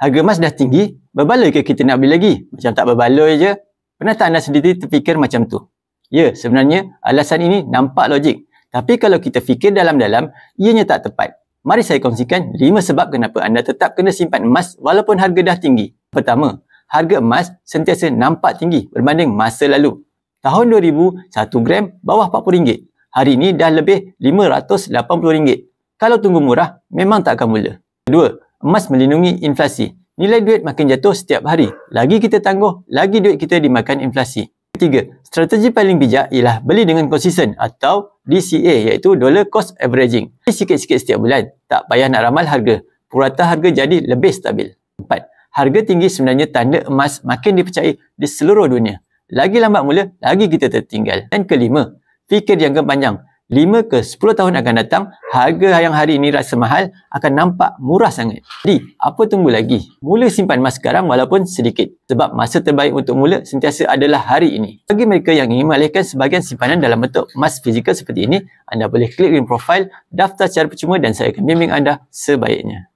harga emas dah tinggi, berbaloi ke kita nak beli lagi? Macam tak berbaloi je. Pernah tak anda sendiri terfikir macam tu? Ya, sebenarnya alasan ini nampak logik. Tapi kalau kita fikir dalam-dalam, ianya tak tepat. Mari saya kongsikan 5 sebab kenapa anda tetap kena simpan emas walaupun harga dah tinggi. Pertama, harga emas sentiasa nampak tinggi berbanding masa lalu. Tahun 2000, 1 gram bawah RM40. Hari ini dah lebih RM580. Kalau tunggu murah, memang tak akan mula. Kedua, emas melindungi inflasi. Nilai duit makin jatuh setiap hari. Lagi kita tangguh, lagi duit kita dimakan inflasi. Ketiga, strategi paling bijak ialah beli dengan konsisten atau DCA, iaitu Dollar Cost Averaging. Beli sikit-sikit setiap bulan, tak payah nak ramal harga. Purata harga jadi lebih stabil. 4. Harga tinggi sebenarnya tanda emas makin dipercayai di seluruh dunia. Lagi lambat mula, lagi kita tertinggal. Dan kelima, fikir jangka panjang. 5 ke 10 tahun akan datang, harga yang hari ini rasa mahal akan nampak murah sangat. Jadi, apa tunggu lagi? Mula simpan emas sekarang walaupun sedikit. Sebab masa terbaik untuk mula sentiasa adalah hari ini. Bagi mereka yang ingin mengalihkan sebahagian simpanan dalam bentuk emas fizikal seperti ini, anda boleh klik link profil, daftar secara percuma dan saya akan bimbing anda sebaiknya.